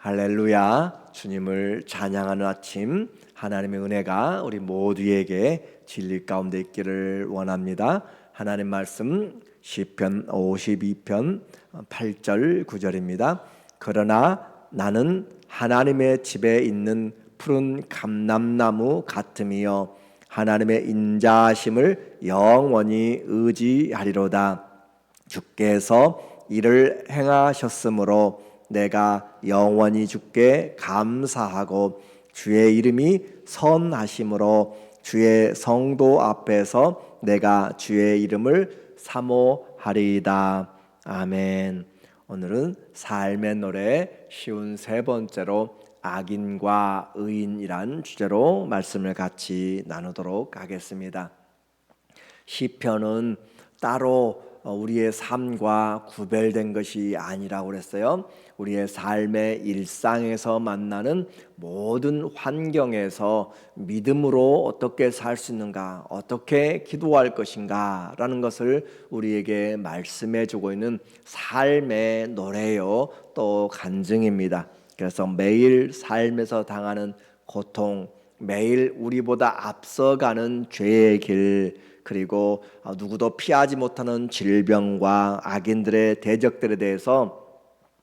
할렐루야. 주님을 찬양하는 아침, 하나님의 은혜가 우리 모두에게 진리 가운데 있기를 원합니다. 하나님 말씀 시편 52편 8절 9절입니다. 그러나 나는 하나님의 집에 있는 푸른 감람나무 같으며 하나님의 인자하심을 영원히 의지하리로다. 주께서 이를 행하셨으므로 내가 영원히 주께 감사하고 주의 이름이 선하심으로 주의 성도 앞에서 내가 주의 이름을 사모하리이다. 아멘. 오늘은 삶의 노래 쉬운 세 번째로 악인과 의인이란 주제로 말씀을 같이 나누도록 하겠습니다. 시편은 따로 우리의 삶과 구별된 것이 아니라고 그랬어요. 우리의 삶의 일상에서 만나는 모든 환경에서 믿음으로 어떻게 살 수 있는가, 어떻게 기도할 것인가 라는 것을 우리에게 말씀해 주고 있는 삶의 노래요, 또 간증입니다. 그래서 매일 삶에서 당하는 고통, 매일 우리보다 앞서가는 죄의 길, 그리고 누구도 피하지 못하는 질병과 악인들의 대적들에 대해서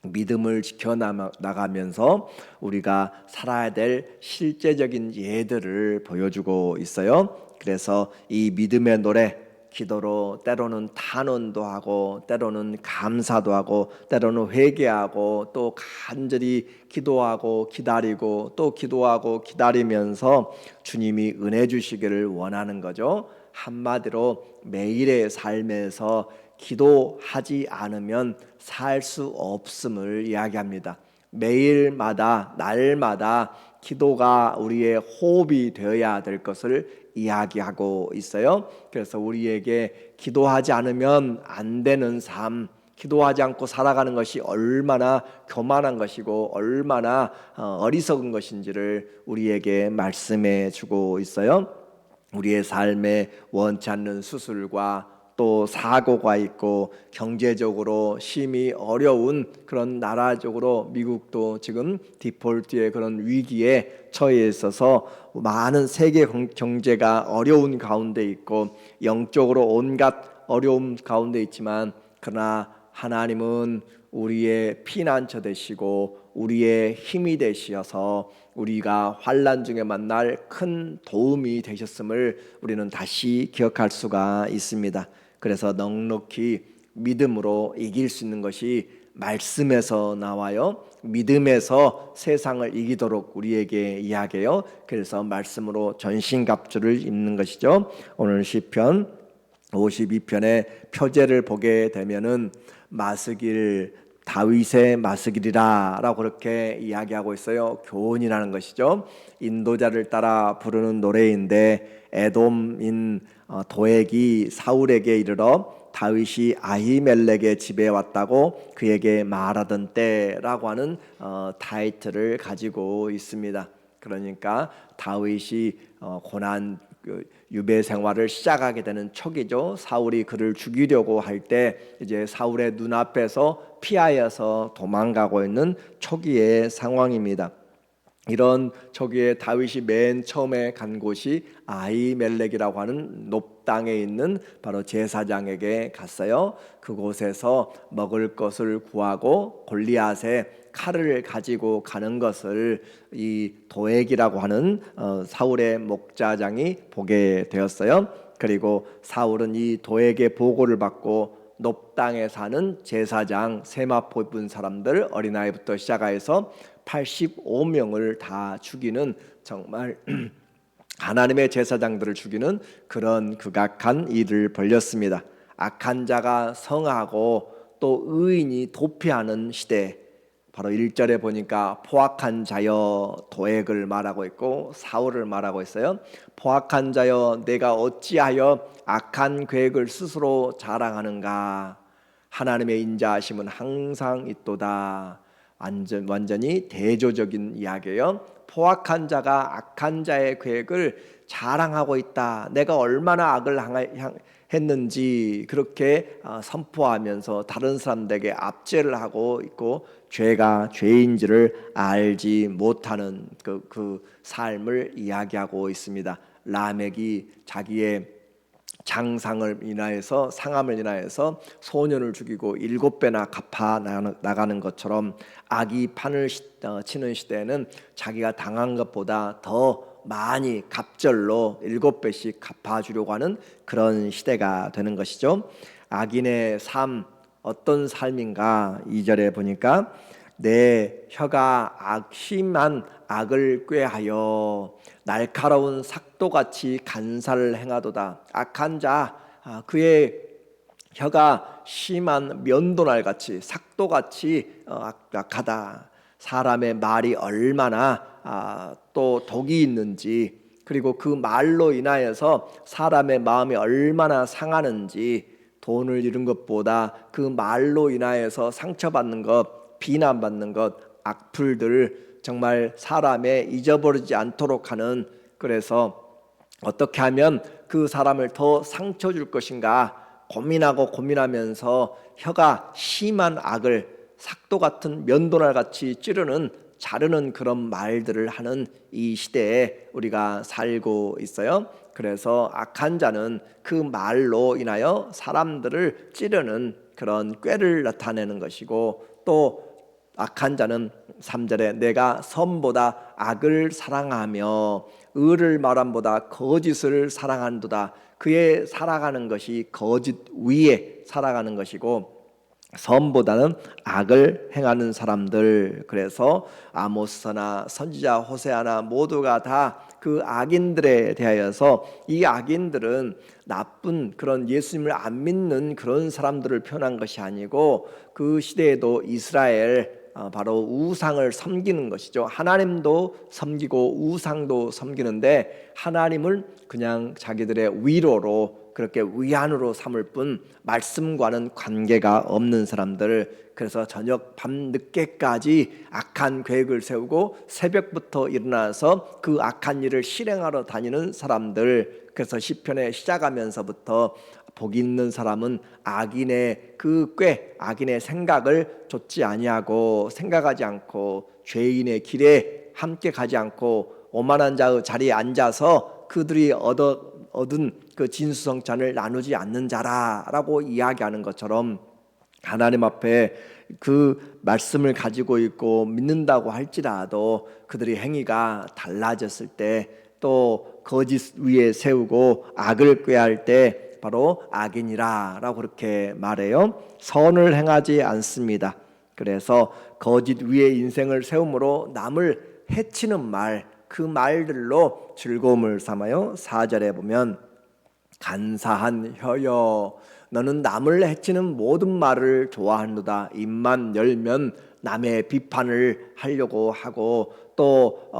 믿음을 지켜나가면서 우리가 살아야 될 실제적인 예들을 보여주고 있어요. 그래서 이 믿음의 노래, 기도로 때로는 탄원도 하고 때로는 감사도 하고 때로는 회개하고 또 간절히 기도하고 기다리고 또 기도하고 기다리면서 주님이 은혜 주시기를 원하는 거죠. 한마디로 매일의 삶에서 기도하지 않으면 살 수 없음을 이야기합니다. 매일마다 날마다 기도가 우리의 호흡이 되어야 될 것을 이야기하고 있어요. 그래서 우리에게 기도하지 않으면 안 되는 삶, 기도하지 않고 살아가는 것이 얼마나 교만한 것이고 얼마나 어리석은 것인지를 우리에게 말씀해 주고 있어요. 우리의 삶에 원치 않는 수술과 또 사고가 있고 경제적으로 심히 어려운 그런 나라적으로 미국도 지금 디폴트의 그런 위기에 처해 있어서 많은 세계 경제가 어려운 가운데 있고 영적으로 온갖 어려움 가운데 있지만 그러나 하나님은 우리의 피난처 되시고 우리의 힘이 되시어서 우리가 환난 중에 만날 큰 도움이 되셨음을 우리는 다시 기억할 수가 있습니다. 그래서 넉넉히 믿음으로 이길 수 있는 것이 말씀에서 나와요. 믿음에서 세상을 이기도록 우리에게 이야기해요. 그래서 말씀으로 전신갑주를 입는 것이죠. 오늘 시편 52편의 표제를 보게 되면은 마스길, 다윗의 마스길이라 라고 그렇게 이야기하고 있어요. 교훈이라는 것이죠. 인도자를 따라 부르는 노래인데 에돔인 도액이 사울에게 이르러 다윗이 아히멜렉의 집에 왔다고 그에게 말하던 때라고 하는 타이틀을 가지고 있습니다. 그러니까 다윗이 고난 유배 생활을 시작하게 되는 초기죠. 사울이 그를 죽이려고 할 때 이제 사울의 눈앞에서 피하여서 도망가고 있는 초기의 상황입니다. 이런 초기에 다윗이 맨 처음에 간 곳이 아히멜렉이라고 하는 높당에 있는 바로 제사장에게 갔어요. 그곳에서 먹을 것을 구하고 골리앗의 칼을 가지고 가는 것을 이 도액이라고 하는 사울의 목자장이 보게 되었어요. 그리고 사울은 이 도액의 보고를 받고 높당에 사는 제사장 세마포 입은 사람들 어린아이부터 시작해서 85명을 다 죽이는 정말 하나님의 제사장들을 죽이는 그런 극악한 일을 벌였습니다. 악한 자가 성하고 또 의인이 도피하는 시대, 바로 1절에 보니까 포악한 자여 도액을 말하고 있고 사울을 말하고 있어요. 포악한 자여 내가 어찌하여 악한 계획을 스스로 자랑하는가. 하나님의 인자하심은 항상 있도다. 완전히 대조적인 이야기예요. 포악한 자가 악한 자의 계획을 자랑하고 있다. 내가 얼마나 악을 했는지 그렇게 선포하면서 다른 사람들에게 압제를 하고 있고 죄가 죄인지를 알지 못하는 그 삶을 이야기하고 있습니다. 라멕이 자기의 장상을 인하여서 상함을 인하여서 소년을 죽이고 7배나 갚아 나가는 것처럼 악이 판을 치는 시대에는 자기가 당한 것보다 더 많이 갑절로 7배씩 갚아주려고 하는 그런 시대가 되는 것이죠. 악인의 삶, 어떤 삶인가? 2절에 보니까 내 혀가 심한 악을 꾀하여 날카로운 삭도같이 간사를 행하도다. 악한 자, 그의 혀가 심한 면도날같이 삭도같이 악하다. 사람의 말이 얼마나 또 독이 있는지, 그리고 그 말로 인하여서 사람의 마음이 얼마나 상하는지, 돈을 잃은 것보다 그 말로 인하여서 상처받는 것, 비난받는 것, 악플들 정말 사람의 잊어버리지 않도록 하는, 그래서 어떻게 하면 그 사람을 더 상처 줄 것인가 고민하면서 혀가 심한 악을 삭도 같은 면도날 같이 자르는 그런 말들을 하는 이 시대에 우리가 살고 있어요. 그래서 악한 자는 그 말로 인하여 사람들을 찌르는 그런 꾀를 나타내는 것이고, 또 악한 자는 3절에 내가 선보다 악을 사랑하며 의를 말함보다 거짓을 사랑한도다. 그의 살아가는 것이 거짓 위에 살아가는 것이고 선보다는 악을 행하는 사람들. 그래서 아모스나 선지자 호세아나 모두가 다 그 악인들에 대하여서, 이 악인들은 나쁜 그런 예수님을 안 믿는 그런 사람들을 표현한 것이 아니고 그 시대에도 이스라엘 바로 우상을 섬기는 것이죠. 하나님도 섬기고 우상도 섬기는데 하나님을 그냥 자기들의 위로로, 그렇게 위안으로 삼을 뿐 말씀과는 관계가 없는 사람들. 그래서 저녁 밤 늦게까지 악한 계획을 세우고 새벽부터 일어나서 그 악한 일을 실행하러 다니는 사람들. 그래서 시편에 시작하면서부터 복 있는 사람은 악인의 그 악인의 생각을 좇지 아니하고 생각하지 않고 죄인의 길에 함께 가지 않고 오만한 자의 자리에 앉아서 그들이 얻은 그 진수성찬을 나누지 않는 자라라고 이야기하는 것처럼, 하나님 앞에 그 말씀을 가지고 있고 믿는다고 할지라도 그들의 행위가 달라졌을 때, 또 거짓 위에 세우고 악을 꾀할 때 바로 악인이라라고 그렇게 말해요. 선을 행하지 않습니다. 그래서 거짓 위에 인생을 세움으로 남을 해치는 말, 그 말들로 즐거움을 삼아요. 4절에 보면 간사한 혀여 너는 남을 해치는 모든 말을 좋아하는도다. 입만 열면 남의 비판을 하려고 하고 또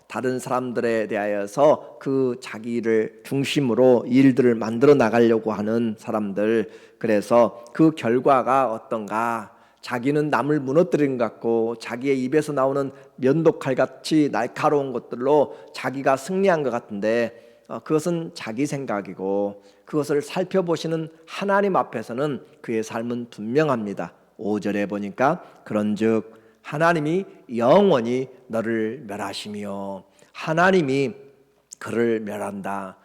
다른 사람들에 대하여서 그 자기를 중심으로 일들을 만들어 나가려고 하는 사람들. 그래서 그 결과가 어떤가? 자기는 남을 무너뜨리는 것 같고 자기의 입에서 나오는 면도칼같이 날카로운 것들로 자기가 승리한 것 같은데 그것은 자기 생각이고, 그것을 살펴보시는 하나님 앞에서는 그의 삶은 분명합니다. 5절에 보니까 그런즉 하나님이 영원히 너를 멸하시며, 하나님이 그를 멸한다.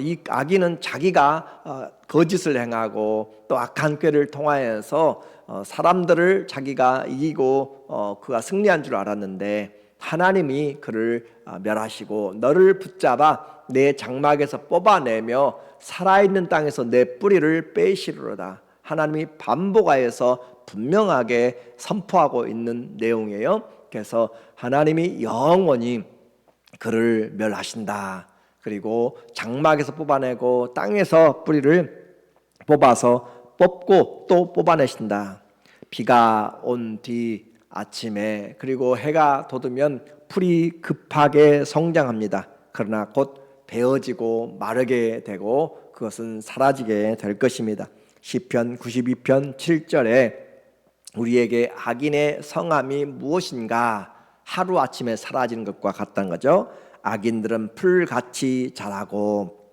이 악인은 자기가 거짓을 행하고 또 악한 꾀를 통하여서 사람들을 자기가 이기고 그가 승리한 줄 알았는데 하나님이 그를 멸하시고 너를 붙잡아 내 장막에서 뽑아내며 살아있는 땅에서 내 뿌리를 빼시리로다. 하나님이 반복하여서 분명하게 선포하고 있는 내용이에요. 그래서 하나님이 영원히 그를 멸하신다. 그리고 장막에서 뽑아내고 땅에서 뿌리를 뽑아서 뽑고 또 뽑아내신다. 비가 온 뒤 아침에 그리고 해가 돋으면 풀이 급하게 성장합니다. 그러나 곧 베어지고 마르게 되고 그것은 사라지게 될 것입니다. 시편 92편 7절에 우리에게 악인의 성함이 무엇인가? 하루아침에 사라지는 것과 같다는 거죠. 악인들은 풀같이 자라고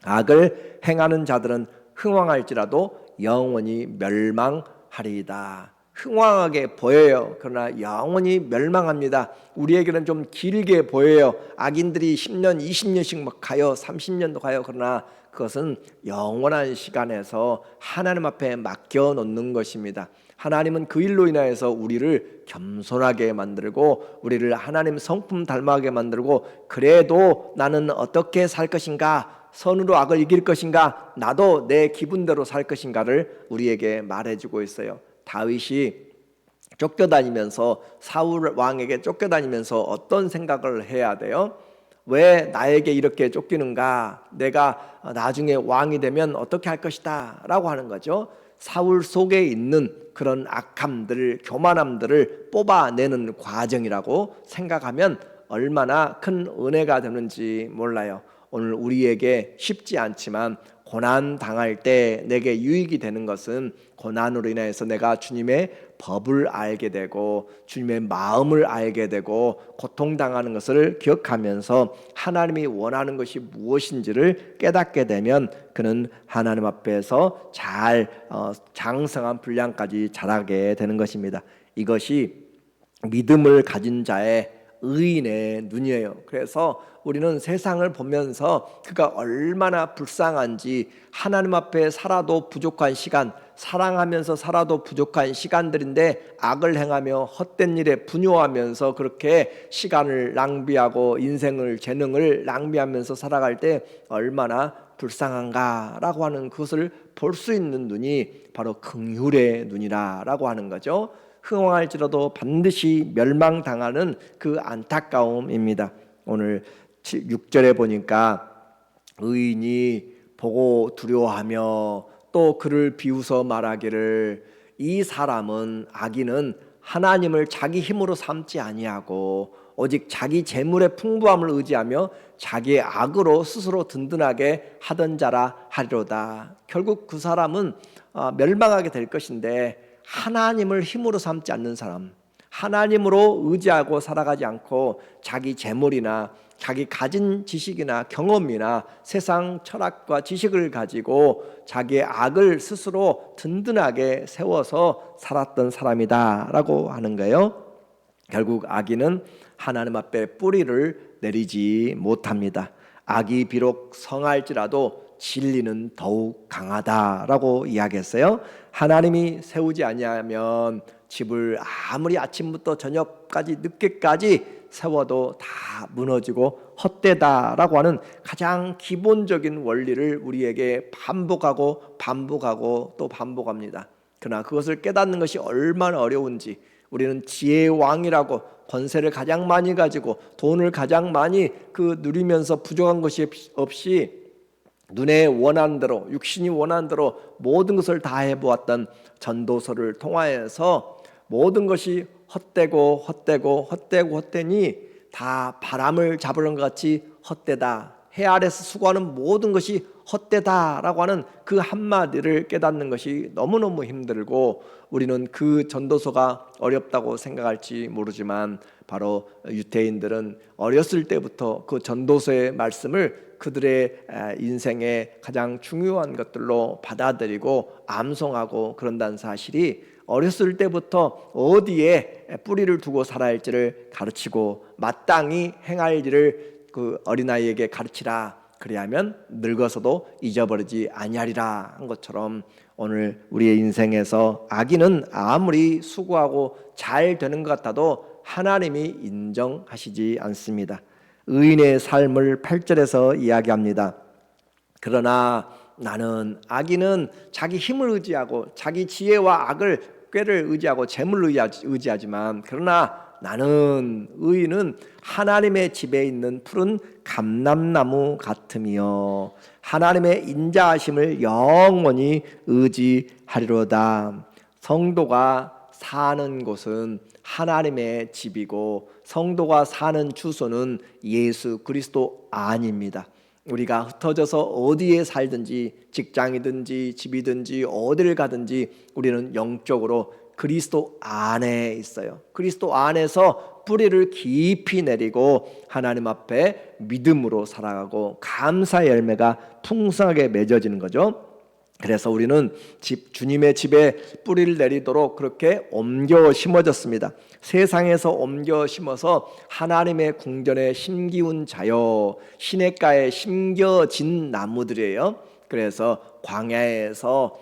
악을 행하는 자들은 흥왕할지라도 영원히 멸망하리이다. 흥왕하게 보여요. 그러나 영원히 멸망합니다. 우리에게는 좀 길게 보여요. 악인들이 10년, 20년씩 막 가요. 30년도 가요. 그러나 그것은 영원한 시간에서 하나님 앞에 맡겨 놓는 것입니다. 하나님은 그 일로 인하여서 우리를 겸손하게 만들고 우리를 하나님 성품 닮아가게 만들고, 그래도 나는 어떻게 살 것인가, 선으로 악을 이길 것인가, 나도 내 기분대로 살 것인가를 우리에게 말해주고 있어요. 다윗이 쫓겨다니면서, 사울 왕에게 쫓겨다니면서 어떤 생각을 해야 돼요? 왜 나에게 이렇게 쫓기는가? 내가 나중에 왕이 되면 어떻게 할 것이다 라고 하는 거죠. 사울 속에 있는 그런 악함들, 교만함들을 뽑아내는 과정이라고 생각하면 얼마나 큰 은혜가 되는지 몰라요. 오늘 우리에게 쉽지 않지만 고난 당할 때 내게 유익이 되는 것은, 고난으로 인해서 내가 주님의 법을 알게 되고 주님의 마음을 알게 되고 고통당하는 것을 기억하면서 하나님이 원하는 것이 무엇인지를 깨닫게 되면 그는 하나님 앞에서 잘 장성한 분량까지 자라게 되는 것입니다. 이것이 믿음을 가진 자의 의인의 눈이에요. 그래서 우리는 세상을 보면서 그가 얼마나 불쌍한지, 하나님 앞에 살아도 부족한 시간, 사랑하면서 살아도 부족한 시간들인데 악을 행하며 헛된 일에 분요하면서 그렇게 시간을 낭비하고 인생을, 재능을 낭비하면서 살아갈 때 얼마나 불쌍한가라고 하는 그것을 볼 수 있는 눈이 바로 긍휼의 눈이라고 하는 거죠. 흥왕할지라도 반드시 멸망당하는 그 안타까움입니다. 오늘 6절에 보니까 의인이 보고 두려워하며 또 그를 비웃어 말하기를, 이 사람은, 악인은 하나님을 자기 힘으로 삼지 아니하고 오직 자기 재물의 풍부함을 의지하며 자기의 악으로 스스로 든든하게 하던 자라 하리로다. 결국 그 사람은 멸망하게 될 것인데, 하나님을 힘으로 삼지 않는 사람, 하나님으로 의지하고 살아가지 않고 자기 재물이나 자기 가진 지식이나 경험이나 세상 철학과 지식을 가지고 자기의 악을 스스로 든든하게 세워서 살았던 사람이다 라고 하는 거예요. 결국 악인은 하나님 앞에 뿌리를 내리지 못합니다. 악이 비록 성할지라도 진리는 더욱 강하다라고 이야기했어요. 하나님이 세우지 아니하면 집을 아무리 아침부터 저녁까지 늦게까지 세워도 다 무너지고 헛되다라고 하는 가장 기본적인 원리를 우리에게 반복하고 또 반복합니다. 그러나 그것을 깨닫는 것이 얼마나 어려운지, 우리는 지혜의 왕이라고 권세를 가장 많이 가지고 돈을 가장 많이 누리면서 부족한 것이 없이 눈에 원하는 대로, 육신이 원하는 대로 모든 것을 다 해보았던 전도서를 통하여서 모든 것이 헛되니 다 바람을 잡으는 것 같이 헛되다, 해 아래서 수고하는 모든 것이 헛되다라고 하는 그 한마디를 깨닫는 것이 너무너무 힘들고, 우리는 그 전도서가 어렵다고 생각할지 모르지만 바로 유대인들은 어렸을 때부터 그 전도서의 말씀을 그들의 인생의 가장 중요한 것들로 받아들이고 암송하고 그런다는 사실이, 어렸을 때부터 어디에 뿌리를 두고 살아야 할지를 가르치고 마땅히 행할 일을 그 어린아이에게 가르치라, 그리하면 늙어서도 잊어버리지 아니하리라 한 것처럼, 오늘 우리의 인생에서 악인은 아무리 수고하고 잘 되는 것 같아도 하나님이 인정하시지 않습니다. 의인의 삶을 8절에서 이야기합니다. 그러나 나는, 악인은 자기 힘을 의지하고 자기 지혜와 꾀를 의지하고 재물을 의지하지만, 그러나 나는, 의인은 하나님의 집에 있는 푸른 감람나무 같으며 하나님의 인자하심을 영원히 의지하리로다. 성도가 사는 곳은 하나님의 집이고 성도가 사는 주소는 예수 그리스도 안입니다. 우리가 흩어져서 어디에 살든지, 직장이든지 집이든지 어디를 가든지 우리는 영적으로 그리스도 안에 있어요. 그리스도 안에서 뿌리를 깊이 내리고 하나님 앞에 믿음으로 살아가고 감사의 열매가 풍성하게 맺어지는 거죠. 그래서 우리는 주님의 집에 뿌리를 내리도록 그렇게 옮겨 심어졌습니다. 세상에서 옮겨 심어서 하나님의 궁전에 심기운 자여, 시냇가에 심겨진 나무들이에요. 그래서 광야에서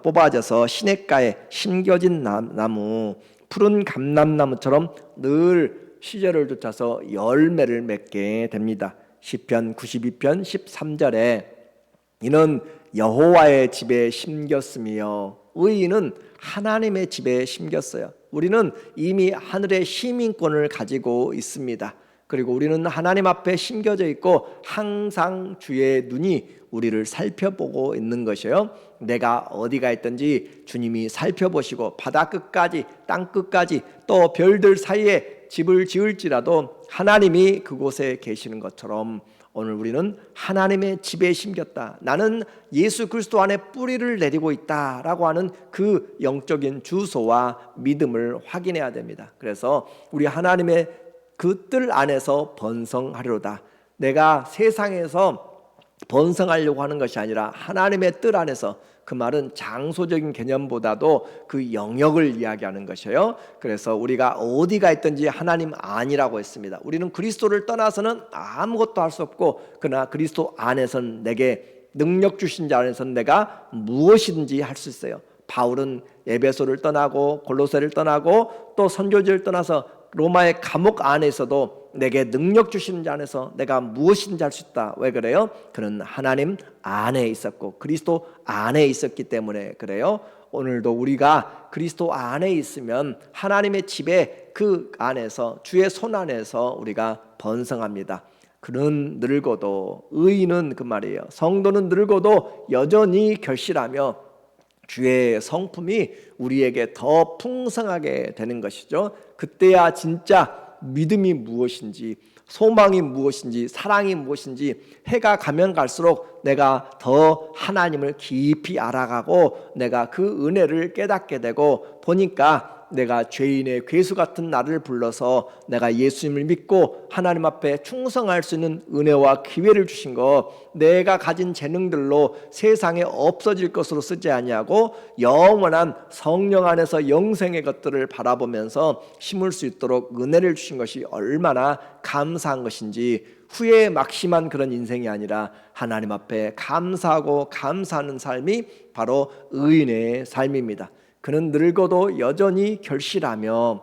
뽑아져서 시냇가에 심겨진 나무, 푸른 감람나무처럼 늘 시절을 쫓아서 열매를 맺게 됩니다. 시편 92편 13절에 이는 여호와의 집에 심겼으며, 의인은 하나님의 집에 심겼어요. 우리는 이미 하늘의 시민권을 가지고 있습니다. 그리고 우리는 하나님 앞에 심겨져 있고 항상 주의 눈이 우리를 살펴보고 있는 것이에요. 내가 어디가 있든지 주님이 살펴보시고 바다 끝까지 땅 끝까지 또 별들 사이에 집을 지을지라도 하나님이 그곳에 계시는 것처럼 오늘 우리는 하나님의 집에 심겼다, 나는 예수 그리스도 안에 뿌리를 내리고 있다라고 하는 그 영적인 주소와 믿음을 확인해야 됩니다. 그래서 우리 하나님의 그 뜰 안에서 번성하리로다. 내가 세상에서 번성하려고 하는 것이 아니라 하나님의 뜰 안에서, 그 말은 장소적인 개념보다도 그 영역을 이야기하는 것이에요. 그래서 우리가 어디가 있든지 하나님 안이라고 했습니다. 우리는 그리스도를 떠나서는 아무것도 할 수 없고, 그러나 그리스도 안에서는 내게 능력 주신 자 안에서는 내가 무엇이든지 할 수 있어요. 바울은 에베소를 떠나고 골로새를 떠나고 또 선교지를 떠나서 로마의 감옥 안에서도 내게 능력 주시는 자 안에서 내가 무엇이든지 할 수 있다. 왜 그래요? 그는 하나님 안에 있었고 그리스도 안에 있었기 때문에 그래요. 오늘도 우리가 그리스도 안에 있으면 하나님의 집에 그 안에서 주의 손 안에서 우리가 번성합니다. 그는 늙어도, 의인은 그 말이에요, 성도는 늙어도 여전히 결실하며 주의 성품이 우리에게 더 풍성하게 되는 것이죠. 그때야 진짜 믿음이 무엇인지, 소망이 무엇인지, 사랑이 무엇인지 해가 가면 갈수록 내가 더 하나님을 깊이 알아가고 내가 그 은혜를 깨닫게 되고, 보니까 내가 죄인의 괴수 같은 나를 불러서 내가 예수님을 믿고 하나님 앞에 충성할 수 있는 은혜와 기회를 주신 것, 내가 가진 재능들로 세상에 없어질 것으로 쓰지 아니하고 영원한 성령 안에서 영생의 것들을 바라보면서 심을 수 있도록 은혜를 주신 것이 얼마나 감사한 것인지, 후회에 막심한 그런 인생이 아니라 하나님 앞에 감사하고 감사하는 삶이 바로 의인의 삶입니다. 그는 늙어도 여전히 결실하며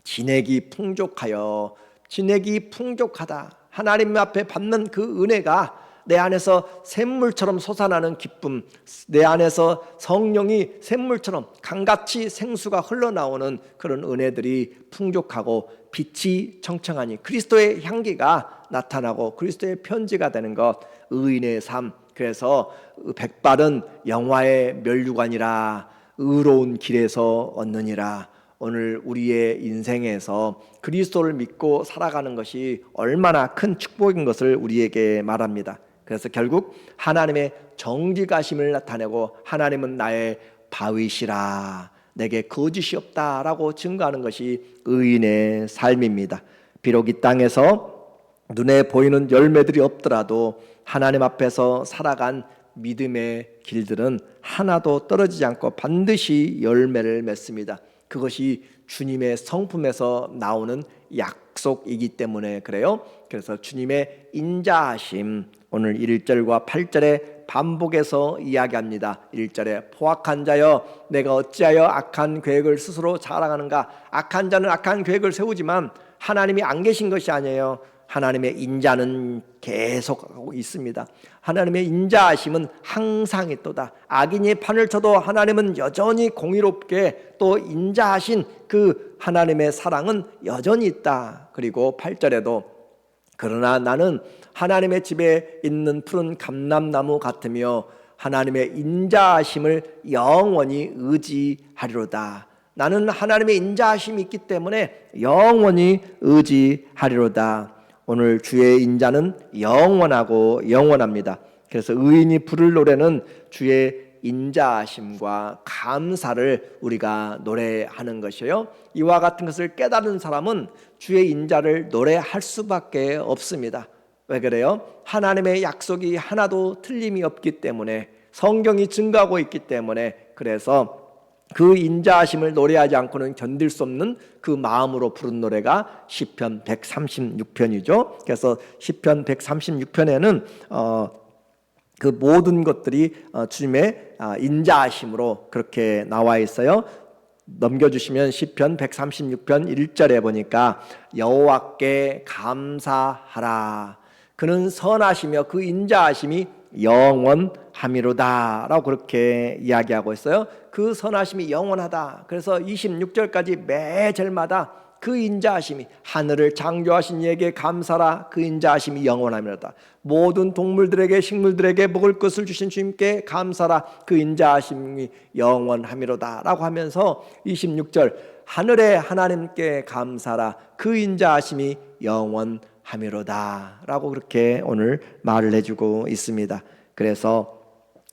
진액이 풍족하여, 진액이 풍족하다. 하나님 앞에 받는 그 은혜가 내 안에서 샘물처럼 솟아나는 기쁨, 내 안에서 성령이 샘물처럼 강같이 생수가 흘러나오는 그런 은혜들이 풍족하고 빛이 청청하니 그리스도의 향기가 나타나고 그리스도의 편지가 되는 것, 의인의 삶. 그래서 백발은 영화의 면류관이라 의로운 길에서 얻느니라. 오늘 우리의 인생에서 그리스도를 믿고 살아가는 것이 얼마나 큰 축복인 것을 우리에게 말합니다. 그래서 결국 하나님의 정직하심을 나타내고 하나님은 나의 바위시라, 내게 거짓이 없다라고 증거하는 것이 의인의 삶입니다. 비록 이 땅에서 눈에 보이는 열매들이 없더라도 하나님 앞에서 살아간 믿음의 길들은 하나도 떨어지지 않고 반드시 열매를 맺습니다. 그것이 주님의 성품에서 나오는 약속이기 때문에 그래요. 그래서 주님의 인자하심, 오늘 1절과 8절에 반복해서 이야기합니다. 1절에 포악한 자여 내가 어찌하여 악한 계획을 스스로 자랑하는가. 악한 자는 악한 계획을 세우지만 하나님이 안 계신 것이 아니에요. 하나님의 인자는 계속하고 있습니다. 하나님의 인자하심은 항상 있도다. 악인이 판을 쳐도 하나님은 여전히 공의롭게 또 인자하신 그 하나님의 사랑은 여전히 있다. 그리고 8절에도 그러나 나는 하나님의 집에 있는 푸른 감람나무 같으며 하나님의 인자하심을 영원히 의지하리로다. 나는 하나님의 인자하심이 있기 때문에 영원히 의지하리로다. 오늘 주의 인자는 영원하고 영원합니다. 그래서 의인이 부를 노래는 주의 인자하심과 감사를 우리가 노래하는 것이에요. 이와 같은 것을 깨달은 사람은 주의 인자를 노래할 수밖에 없습니다. 왜 그래요? 하나님의 약속이 하나도 틀림이 없기 때문에 성경이 증거하고 있기 때문에 그래서 그 인자하심을 노래하지 않고는 견딜 수 없는 그 마음으로 부른 노래가 시편 136편이죠. 그래서 시편 136편에는 그 모든 것들이 주님의 인자하심으로 그렇게 나와 있어요. 넘겨주시면 시편 136편 1절에 보니까 여호와께 감사하라. 그는 선하시며 그 인자하심이 영원함이로다 라고 그렇게 이야기하고 있어요. 그 선하심이 영원하다. 그래서 26절까지 매 절마다 그 인자하심이, 하늘을 창조하신 이에게 감사라. 그 인자하심이 영원함이로다. 모든 동물들에게, 식물들에게 먹을 것을 주신 주님께 감사라. 그 인자하심이 영원함이로다 라고 하면서 26절 하늘의 하나님께 감사라. 그 인자하심이 영원함이로다 라고 그렇게 오늘 말을 해주고 있습니다. 그래서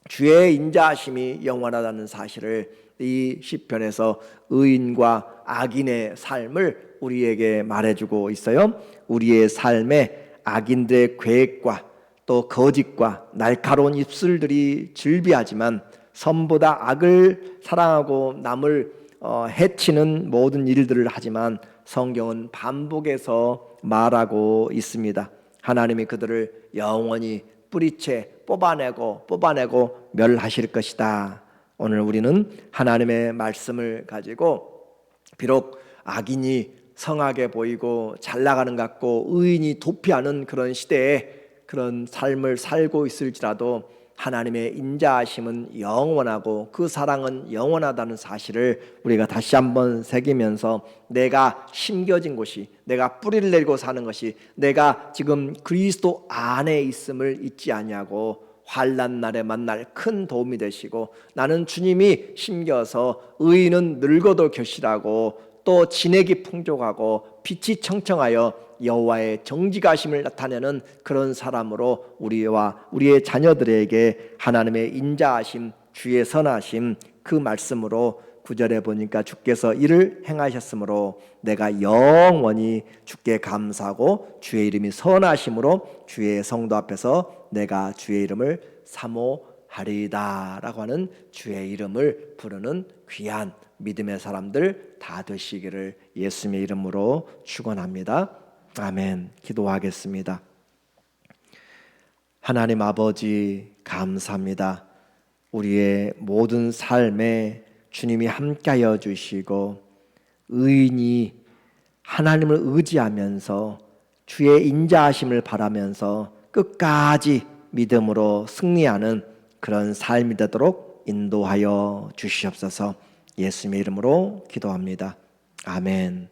주의 인자하심이 영원하다는 사실을 이 시편에서 의인과 악인의 삶을 우리에게 말해주고 있어요. 우리의 삶에 악인들의 계획과 또 거짓과 날카로운 입술들이 즐비하지만 선보다 악을 사랑하고 남을 해치는 모든 일들을 하지만 성경은 반복해서 말하고 있습니다. 하나님이 그들을 영원히 뿌리채 뽑아내고 멸하실 것이다. 오늘 우리는 하나님의 말씀을 가지고 비록 악인이 성하게 보이고 잘 나가는 것 같고 의인이 도피하는 그런 시대에 그런 삶을 살고 있을지라도 하나님의 인자하심은 영원하고 그 사랑은 영원하다는 사실을 우리가 다시 한번 새기면서 내가 심겨진 곳이, 내가 뿌리를 내리고 사는 것이, 내가 지금 그리스도 안에 있음을 잊지 아니하고 환난 날에 만날 큰 도움이 되시고, 나는 주님이 심겨서 의인은 늙어도 결실하고 또 진액이 풍족하고 빛이 청청하여 여호와의 정직하심을 나타내는 그런 사람으로 우리와 우리의 자녀들에게 하나님의 인자하심, 주의 선하심, 그 말씀으로 9절에 보니까 주께서 이를 행하셨으므로 내가 영원히 주께 감사하고 주의 이름이 선하심으로 주의 성도 앞에서 내가 주의 이름을 사모하리이다 라고 하는 주의 이름을 부르는 귀한 믿음의 사람들 다 되시기를 예수님의 이름으로 축원합니다. 아멘. 기도하겠습니다. 하나님 아버지 감사합니다. 우리의 모든 삶에 주님이 함께하여 주시고 의인이 하나님을 의지하면서 주의 인자하심을 바라면서 끝까지 믿음으로 승리하는 그런 삶이 되도록 인도하여 주시옵소서. 예수님의 이름으로 기도합니다. 아멘.